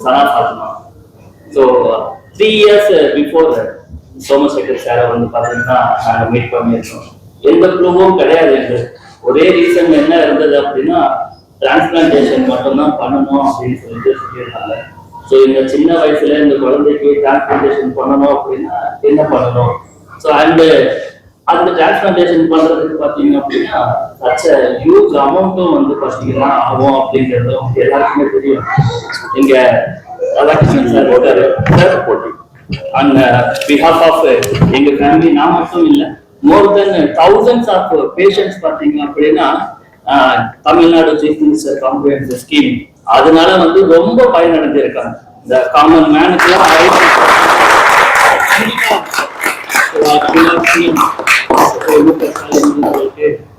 சனா Fatima. So 3 years before Somasekhar சாரை வந்து பார்த்தீங்கன்னா நாங்கள் மீட் பண்ணியிருக்கோம். எந்த ப்ளூவும் கிடையாது. ஒரே ரீசன் என்ன இருந்தது அப்படின்னா டிரான்ஸ்பிளான்டேஷன் மட்டும்தான் பண்ணணும் அப்படின்னு சொல்லியிருந்தாங்க. ஸோ இந்த சின்ன வயசுல இந்த குழந்தைக்கு டிரான்ஸ்பிளான்டேஷன் பண்ணணும் அப்படின்னா என்ன பண்ணணும்? ஸோ அண்ட் அந்த டிரான்ஸ்பிளான்டேஷன் பண்றதுக்கு பார்த்தீங்க அப்படின்னா சச்ச ஹியூஜ் அமௌண்ட்டும் வந்து பார்த்தீங்கன்னா ஆகும் அப்படிங்கிறது உங்களுக்கு எல்லாருக்குமே தெரியும். இங்க ராதாகிருஷ்ணன் சார் இருக்காரு சார் போட்டி அண்ட் பிஹாஃப் ஆஃப் எங்க ஃபேமிலி, நான் மட்டும் இல்லை, மோர் தென் thousands ஆஃப் பேஷண்ட்ஸ் பார்த்தீங்க அப்படின்னா Tamil Nadu chief minister comprehensive scheme அதனால வந்து ரொம்ப பயனடைஞ்சிருக்காங்க. இந்த காமன் மேனுக்குலாம்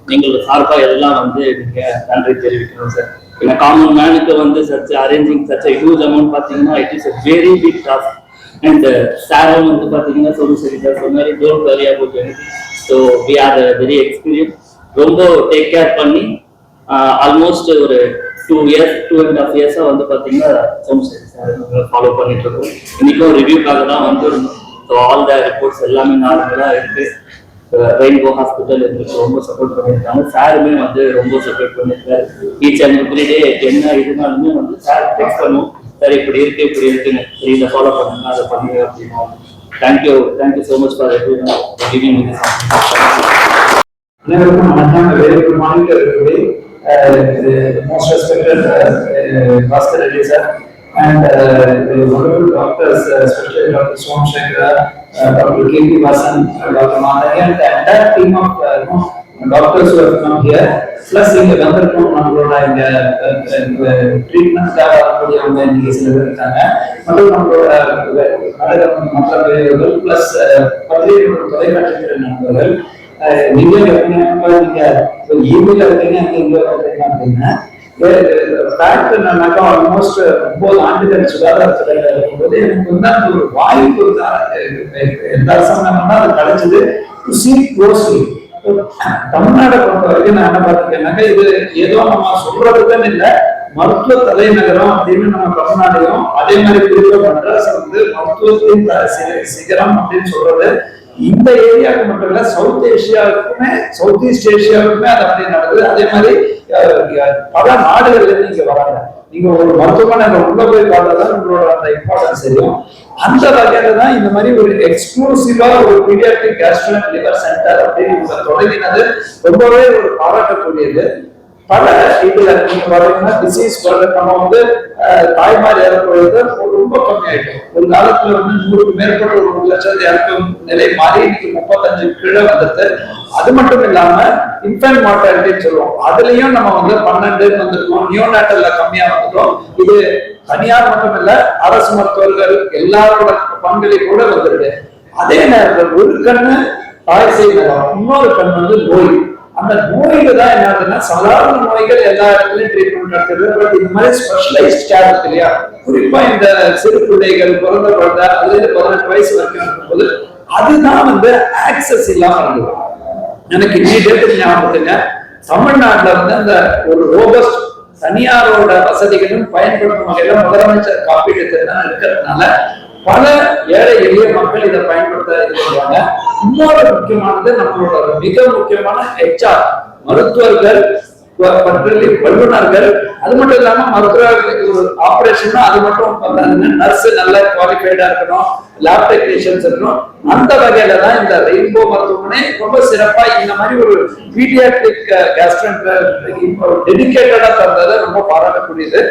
நீங்கள் சார்பா எல்லாம் வந்து நீங்க நன்றி தெரிவிக்கணும் சார். ஏன்னா காமன் மேனுக்கு வந்து such arranging such huge amount பார்த்தீங்கன்னா it is a very big task. And சாரும் வந்து பார்த்தீங்கன்னா சரி சார் சொன்னாரு don't worry about anything. So we are very experience. ரொம்ப டேக் கேர் பண்ணி ஆல்மோஸ்ட் ஒரு 2.5 years வந்து பார்த்தீங்கன்னா சோமசேகர் சார் ஃபாலோ பண்ணிட்டு இருக்கோம். இன்னைக்கும் ரிவ்யூக்காக தான் வந்துருந்தோம். ஸோ ஆல் த ரிப்போர்ட்ஸ் எல்லாமே நார்மலாக இருக்கு. ரெயின்போ ஹாஸ்பிட்டல் எங்களுக்கு ரொம்ப சப்போர்ட் பண்ணியிருக்காங்க. சாருமே வந்து ரொம்ப சப்போர்ட் பண்ணியிருக்காரு. ஈச் அண்ட் எவ்ரி டே என்ன இதுனாலுமே வந்து சார் டெக்ஸ்ட் பண்ணுவோம், சார் இப்படி இருக்குன்னு சரி இதை ஃபாலோ பண்ணுங்க அதை பண்ணுங்க அப்படின்னா. Thank you so much for giving me this opportunity. அனைவருக்கும் வணக்கம். Very good morning to everybody. Most respected Bhaskar Reddy sir and the wonderful doctors, especially Dr. Somsekhar, Dr. K.P. Vasan, Dr. Madhavi, and the entire team of doctors who have come here. Plus, in the wonderful நம்மளோட இந்த ட்ரீட்மெண்ட்காக வரக்கூடியவங்க இன்னைக்கு சில பேர் இருக்காங்க. மற்றும் நம்மளோட மற்ற பிளஸ் பத்திரிகை தொலைக்காட்சி நண்பர்கள், நீங்க இமெயில் இருக்கீங்க அப்படின்னா ஃபேக்ட் என்னன்னாக்கா ஆல்மோஸ்ட் 9 ஆண்டுகள் சுகாதாரத்துல இருக்கும்போது எனக்கு வந்து அந்த ஒரு வாய்ப்பு எந்த அரசாங்கம்னா அது கிடைச்சது டு சீ க்ளோஸ்லி. தமிழ்நாடை பொறுத்த வரைக்கும் நான் என்ன பார்த்துருக்கேன்னாக்கா இது ஏதோ நம்ம சொல்றதுக்குன்னு இல்லை, மருத்துவ தலைநகரம் அப்படின்னு நம்ம தமிழ்நாடையும் அதே மாதிரி குறிப்பா மெட்ராஸ் வந்து மருத்துவத்தின் சிகரம் அப்படின்னு சொல்றது இந்த ஏரியாவுக்கு மட்டும் இல்ல சவுத் ஏசியாவுக்குமே சவுத் ஈஸ்ட் ஏசியாவுக்குமே அது அப்படி நடக்குது. அதே மாதிரி பல நாடுகள்ல இருந்து இங்க வராங்க. நீங்க ஒரு மருத்துவமனை உள்ள போய் பார்த்தாதான் உங்களோட அந்த இம்பார்ட்டன்ஸ் தெரியும். அந்த வகையில தான் இந்த மாதிரி ஒரு எக்ஸ்க்ளூசிவா ஒரு பீடியாட்ரிக் கேஸ்ட்ரோ லிவர் சென்டர் அப்படின்னு தொடங்கினது ரொம்பவே ஒரு பாராட்டக்கூடியது. பல இதுல நீங்க பாத்தீங்கன்னா டிசீஸ் நம்ம வந்து தாய்மார் இறக்குறது ரொம்ப கம்மியாயிடும். ஒரு காலத்துல வந்து 100க்கு மேற்பட்ட ஒரு 1 லட்சம் இறக்கும் நிலை மாறி இன்னைக்கு 35 கீழே வந்தது. அது மட்டும் இல்லாம இன்ஃபென்ட் மார்டாலிட்டின்னு சொல்லுவோம், அதுலயும் நம்ம வந்து 12 வந்திருக்கோம். நியோநாட்டல்ல கம்மியா வந்துடும். இது தனியார் மட்டும் இல்ல, அரசு மருத்துவர்கள் எல்லாரோட பங்களிப்போட வந்துருக்கு. அதே நேரத்தில் ஒரு கண்ணு தாய் செய்யணும், இன்னொரு கண் வந்து நோய். அந்த நோய்கள் தான் என்ன ஆகுதுன்னா சாதாரண நோய்கள் எல்லா இடத்துலயும் ட்ரீட்மெண்ட் நடத்துறது. பட் இந்த மாதிரி ஸ்பெஷலைஸ்ட் கேர் இருக்கு இல்லையா, குறிப்பா இந்த சிறு பிள்ளைகள் பிறந்த குழந்தை அதுல இருந்து 18 வயசு வரைக்கும் இருக்கும்போது அதுதான் வந்து ஆக்சஸ் இல்லாம இருந்தது. எனக்கு இமீடியட் ஞாபகத்துங்க, தமிழ்நாட்டுல வந்து அந்த ஒரு ரோபஸ்ட் தனியாரோட வசதிகளும் பயன்படுத்தும் வகையில முதலமைச்சர் காப்பீடு திட்டம் இருக்கிறதுனால பல ஏழை எளிய மக்கள் இதை பயன்படுத்த இருக்கிறாங்க. இன்னொரு முக்கியமானது நம்மளோட மிக முக்கியமான HR மருத்துவர்கள், வல்லுநர்கள். அது மட்டும் இல்லாம மருத்துவர்களுக்கு ஒரு ஆபரேஷன் அது மட்டும் நர்ஸ் நல்ல குவாலிஃபைடா இருக்கணும், லேப் டெக்னீஷியன்ஸ் இருக்கணும். அந்த வகையில தான் இந்த ரெயின்போ மருத்துவமனை ரொம்ப சிறப்பா இந்த மாதிரி ஒரு பீடியாட்ரிக் கேஸ்ட்ரோ டெடிகேட்டடா தந்ததை ரொம்ப பாராட்டக்கூடியது.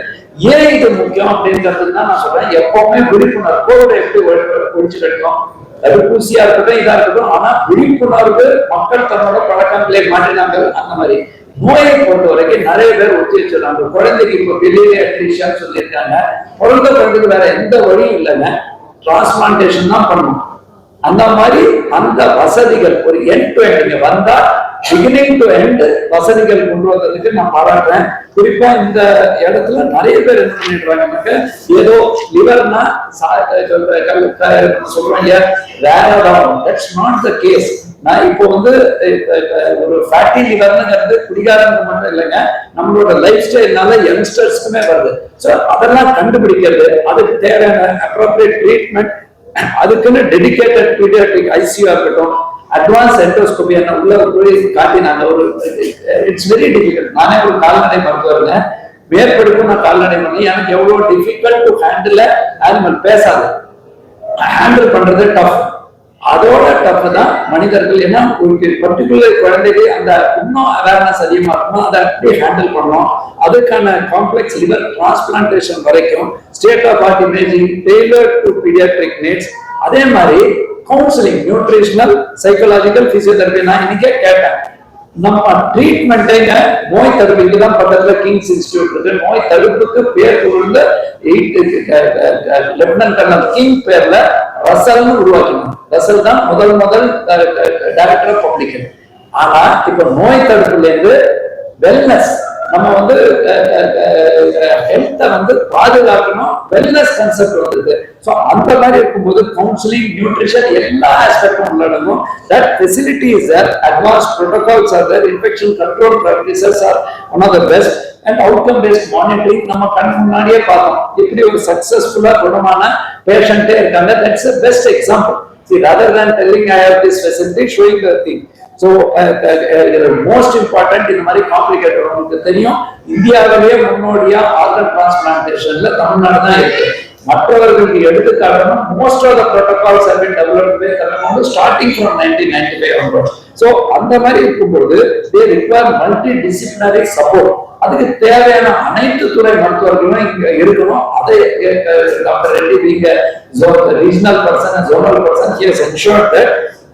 ஏன் இது முக்கியம் அப்படின்றது தான் நான் சொல்றேன். எப்பவுமே விழிப்புணர்வு கோவிட் எப்படி ஒழிச்சு கட்டணும், தடுப்பூசியா இருக்கட்டும் இதா இருக்கட்டும், ஆனா விழிப்புணர்வு மக்கள் தன்னோட பழக்கங்களை மாற்றினாங்க. அந்த மாதிரி நோயை பொறுத்த வரைக்கும் நிறைய பேர் ஒத்தி வச்சிருக்காங்க. குழந்தைக்கு இப்ப பிலியரியா சொல்லியிருக்காங்க. பிறந்த குழந்தைக்கு வேற எந்த வழியும் இல்லைங்க, டிரான்ஸ்பிளான்டேஷன் தான் பண்ணணும். அந்த மாதிரி அந்த வசதிகள் ஒரு எண்ட் டு எண்ட் வந்தா பிகினிங் டு எண்ட் வசதிகள் கொண்டு வந்ததுக்கு நான் பாராட்டுறேன். குறிப்பா இந்த இடத்துல நிறைய பேர் என்ன பண்ணிடுறாங்க, ஏதோ லிவர்னா சொல்றாங்க வேற தட்ஸ் நாட் த கேஸ். நான் இப்போ வந்து ஒரு ஃபேட்டி லிவர்ங்கிறது குடிகாரனுக்கு மட்டும் இல்லைங்க, நம்மளோட லைஃப் ஸ்டைல்னால யங்ஸ்டர்ஸ்க்குமே வருது. ஸோ அதெல்லாம் கண்டுபிடிக்கிறது, அதுக்கு தேவையான அப்ரோப்ரியேட் ட்ரீட்மெண்ட், அதுக்குன்னு டெடிகேட்டட் பீடியாட்ரிக் ஐசியூ இருக்கட்டும், அட்வான்ஸ் என்டோஸ்கோபி என்ன உள்ள போய் காட்டினாங்க. ஒரு இட்ஸ் வெரி டிஃபிகல்ட். நானே ஒரு கால்நடை மருத்துவருங்க, மேற்படிப்பு நான் கால்நடை பண்ணி எனக்கு எவ்வளவு டிஃபிகல்ட் டு ஹேண்டில் அனிமல். பேசாது, ஹேண்டில் பண்றது டஃப். அதோட டஃப் தான் மனிதர்கள். ஏன்னா ஒரு பர்டிகுலர் குழந்தைக்கு அந்த இன்னும் அவேர்னஸ் அதிகமா இருக்கணும், அதை எப்படி ஹேண்டில் பண்ணணும், அதுக்கான காம்ப்ளெக்ஸ் லிவர் டிரான்ஸ்பிளான்டேஷன் வரைக்கும் state of art imaging tailored to pediatric needs. அதே மாதிரி கவுன்சிலிங், நியூட்ரிஷனல், சைக்கலாஜிக்கல், பிசியோதெரபி. நான் இன்னைக்கே கேட்டேன், நம்ம ட்ரீட்மெண்ட்டைங்க நோய் தடுப்புக்கு தான் பக்கத்துல கிங்ஸ் இன்ஸ்டிடியூட் இருக்கு. நோய் தடுப்புக்கு பேர் கொடுத்த லெப்டினன்ட் கர்னல் கிங் பேர்ல ரசல்னு உருவாக்கணும். ரசல் தான் முதல் டைரக்டர் ஆஃப் பப்ளிக் ஹெல்த். ஆனா இப்ப நோய் தடுப்புல இருந்து வெல்னஸ், நம்ம வந்து ஹெல்த்தை வந்து பாதுகாக்கணும், வெல்னஸ் கான்செப்ட் வந்தது. ஸோ அந்த மாதிரி இருக்கும்போது கவுன்சிலிங், நியூட்ரிஷன் எல்லா ஆஸ்பெக்டும் உள்ளடங்கும். That facility is there, advance protocols are there, infection control practices are one of the best, and outcome based monitoring. நம்ம கண் முன்னாடியே பார்த்தோம் இப்படி ஒரு சக்சஸ்ஃபுல்லா குணமான பேஷண்டே இருக்காங்க. That's a best example. See, rather than telling I have this facility, showing the thing. So most important, இந்த மாதிரி காம்ப்ளிகேட்டட் உங்களுக்கு தெரியும், இந்தியாவிலேயே முன்னோடியா ஆர்கன் டிரான்ஸ்பிளான்டேஷன்ல தமிழ்நாடு தான் இருக்கு. மற்றவர்களுக்கு எடுத்துக்காட்டணும், most of the protocols have been developed by Tamil starting from 1995 onwards. So அந்த மாதிரி இருக்கும்போது they require multidisciplinary support. அதுக்கு தேவையான அனைத்து துறை மருத்துவர்களும் இங்க இருக்கணும். அதை doctor Reddy being a regional person and zonal person, he has ensured that.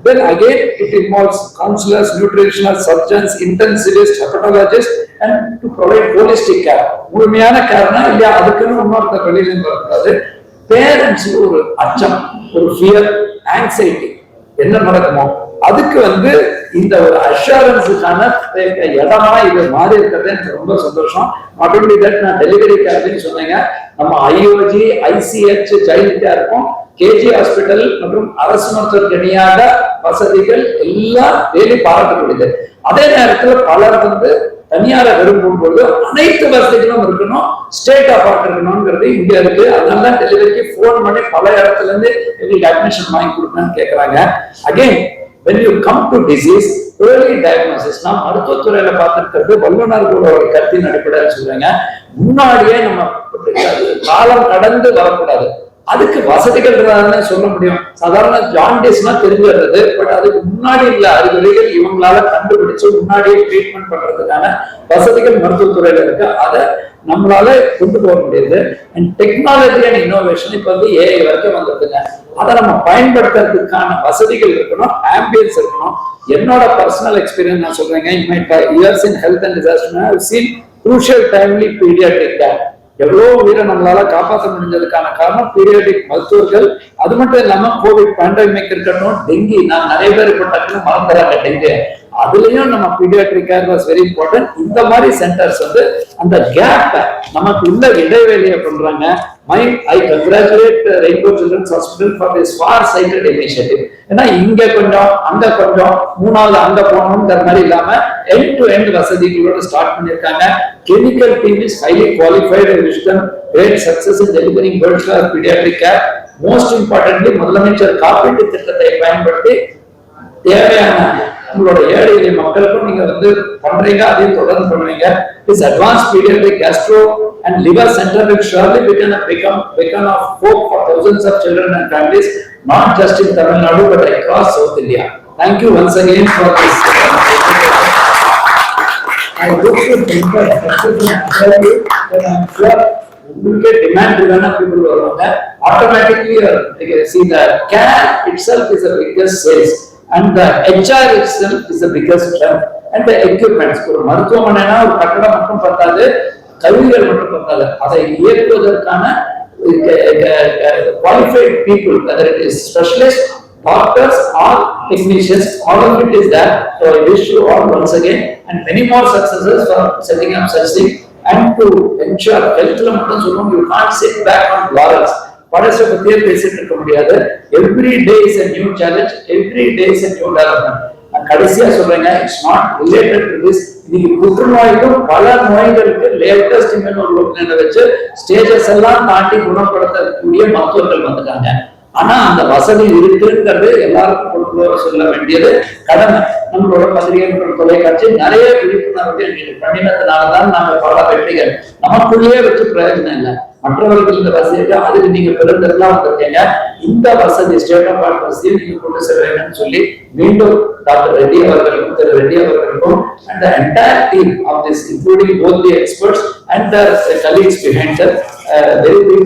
Then again it involves counselors, nutritional surgeons, intensivists, hepatologists, and to provide holistic care. முழுமையான கேர்னா இல்லையா, அதுக்குன்னு இன்னொருத்தர் வெளியில வரக்கூடாது. பேரண்ட்ஸ் ஒரு அச்சம், ஒரு ஃபியர், ஆங்ஸைட்டி, என்ன நடக்குமோ அதுக்கு வந்து இந்த ஒரு அஷூரன்ஸுக்கான இடமா இது மாறி இருக்கிறது எனக்கு ரொம்ப சந்தோஷம். நாட் ஒன்லி தட், நான் டெலிவரி கேர்னு சொன்னீங்க, நம்ம ஐஓஜி, ஐசிஹெச், சைல்டு கேருக்கும் கேஜி ஹாஸ்பிட்டல் மற்றும் அரசு மருத்துவருக்கு இணையாக வசதிகள் எல்லாம் டெய்லி பாராட்டக்கூடியது. அதே நேரத்தில் பலர் வந்து தனியார விரும்பும் போது அனைத்து வசதிகளும் இருக்கணும், ஸ்டேட் ஆஃப் ஆர்ட் இருக்கணும்ங்கிறது இங்க இருக்கு. அதனால தான் டெலிவரிக்கு போன் பண்ணி பல இடத்துல இருந்து எங்களுக்கு அட்மிஷன் வாங்கி கொடுக்கணும்னு கேட்கறாங்க. Again when you come to disease, early diagnosis, நான் மருத்துவத்துறையில பார்த்திருக்கிறது வல்லுநர்களோட ஒரு கருத்தின் அடிப்படையில் சொல்றேங்க, முன்னாடியே நம்ம காலம் கடந்து வரக்கூடாது. அதுக்கு வசதிகள் சொல்ல முடியும். சாதாரண ஜாண்டிஸ்னா தெரிஞ்சிடுறது, பட் அதுக்கு முன்னாடி இல்ல அறிகுறிகள் இவங்களால கண்டுபிடிச்சு முன்னாடியே ட்ரீட்மெண்ட் பண்றதுக்கான வசதிகள் மருத்துவத்துறையில இருக்கு. அதை நம்மளால கொண்டு போக முடியுது. அண்ட் டெக்னாலஜி அண்ட் இன்னோவேஷன் இப்ப வந்து ஏஐ வரைக்கும் வந்துருக்குங்க. அதை நம்ம பயன்படுத்துறதுக்கான வசதிகள் இருக்கணும், ஆம்பியன்ஸ் இருக்கணும். என்னோட பர்சனல் எக்ஸ்பீரியன்ஸ் நான் சொல்றேங்க, in my years in health and disaster I have seen crucial timely pediatric care. எவ்வளவு உயிரை நம்மளால காப்பாற்ற முடிஞ்சதுக்கான காரணம் பீடியாட்ரிக் மருத்துவர்கள். அது மட்டும் இல்லாம கோவிட் பேண்டமிக் இருக்கட்டும், டெங்கி, நான் நிறைய பேர் இப்ப டக்குன்னு மறந்துறாங்க டெங்கு, அதுலயும் நம்ம paediatric care was very important. இந்த மாதிரி சென்டர்ஸ் வந்து அந்த கேப் நமக்கு உள்ள இடைவெளியை பண்றாங்க. I congratulate Rainbow Children's Hospital for this far-sighted initiative. ஏன்னா இங்க கொஞ்சம் அங்க கொஞ்சம் மூணாவது அங்க போகணுங்கிற மாதிரி இல்லாம end to end வசதிகளோட ஸ்டார்ட் பண்ணிருக்காங்க. Clinical team is highly qualified and wish them great success in delivering world-class pediatric care. Most importantly, முதலமைச்சர் காப்பீட்டு திட்டத்தை பயன்படுத்தி தேவையான உங்களோட ஏழை எளிய மக்களுக்கும் நீங்க வந்து பண்றீங்க, அதையும் தொடர்ந்து பண்ணுவீங்க. This advanced pediatric gastro and liver center will surely become a beacon of hope for thousands of children and families, not just in Tamil Nadu but across South India. Thank you once again for this. I look to demand driven people வருவாங்க. Automatically see the care itself is the biggest sales. And the HR itself is the biggest strength. And the equipments, ஒரு மருத்துவமனைனா ஒரு கட்டடம் மட்டும் பத்தாது, கருவிகள் மட்டும் பத்தாது, அதை இயக்குவதற்கான qualified people, whether it is specialists, doctors or technicians, all of it is there. So I wish you all once again and many more successes for setting up such thing. And to ensure healthல மட்டும் சொல்லுவோம், you can't sit back on laurels. படத்தை பத்தியே பேசிட்டு இருக்க முடியாது. Every day is a new challenge, every day is a new development. நான் கடைசியா சொல்றேங்க, it's not related to this. இன்னைக்கு புற்றுநோய்க்கும் பல நோய்களுக்கு லேட்டஸ்ட் இம்யூனோகுளோபினை வச்சு ஸ்டேஜஸ் எல்லாம் தாண்டி குணப்படுத்தக்கூடிய மருத்துவர்கள் வந்துட்டாங்க. ஆனா அந்த வசதி இருக்குங்கிறது எல்லாருக்கும் கொடுக்க சொல்ல வேண்டியது கடமை. நம்மளோட பத்திரிகைகள், தொலைக்காட்சி நிறைய விழிப்புணர்வு பண்ணினதுனாலதான் நாங்க பல வெற்றிகள் நமக்குள்ளேயே வச்சு பிரயோஜனம் இல்லை. மற்றவர்களுக்கு இந்த வசதி இருக்கு, அதுக்கு நீங்க பெருந்தெல்லாம் வந்திருக்கீங்க. இந்த வசதி ஸ்டேட் ஆஃப் ஆர்ட் வசதியை நீங்க கொண்டு செல்ல வேண்டும்னு சொல்லி மீண்டும் டாக்டர் ரெட்டி அவர்களுக்கும் திரு ரெட்டி அவர்களுக்கும் and the entire team of this, including both the experts and the colleagues behind them, very big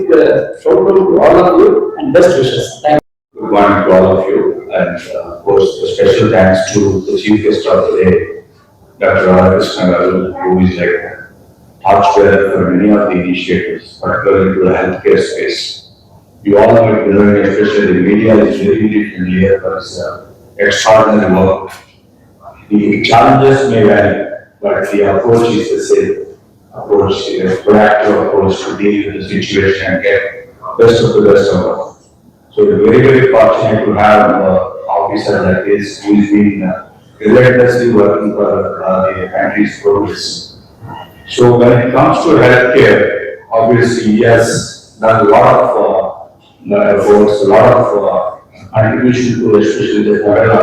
shout out to all of you and best wishes. Thank you. Good morning to all of you, and of course, a special thanks to the chief guest of the day, Dr. Radhakrishnan Garu, who is like torchbearer for many of the initiatives, particularly to the healthcare space. You all might be knowing, especially the media is very familiar for his extraordinary work. The challenges may vary, but the approach is the same. Approach is a proactive approach to deal with the situation and get best of the best of us. So we're very, very fortunate to have an officer like this who has been relentlessly working for the country's progress. So when it comes to healthcare, obviously he has done a lot of efforts, a lot of contribution to especially the Kerala.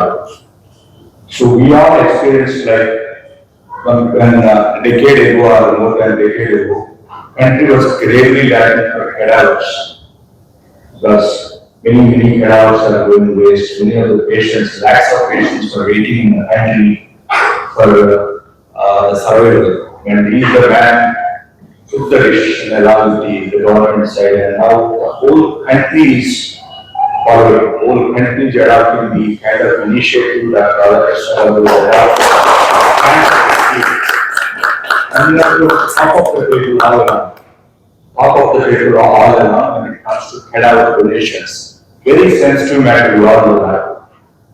So we all experienced like when a decade ago or more than a decade ago, country was gravely lacking for cadavers. Because many cadavers are going waste. Many of the patients, lakhs of patients are waiting in the country for survival. When he, the man, took the decision along with the government side, and now the whole country is following. The whole country is adopting the kind of initiative that Radhakrishnan will adopt. And we have to top of the table all along. Top of the table all along when it comes to cadaver donations. Very sensitive matter, you all know that.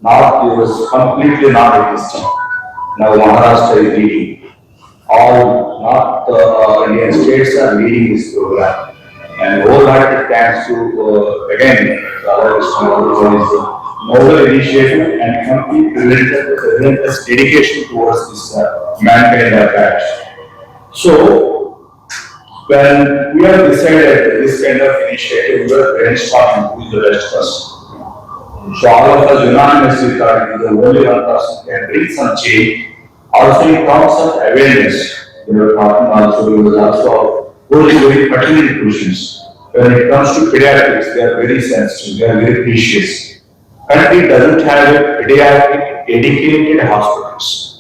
North was completely not existing. Now Maharashtra is leading. All North Indian states are leading this program. And wholehearted thanks to again Radhakrishnan Garu for his noble initiative and complete relentless dedication towards this mankind effect. So when we have decided this kind of initiative, we were brainstorming who is the best person. So all of us unanimously thought it is the only one person who can bring some change. Also in terms of awareness, we were talking also, we were also holding very pertinent questions. When it comes to pediatrics, they are very sensitive, they are very precious. Country doesn't have a pediatric dedicated hospitals.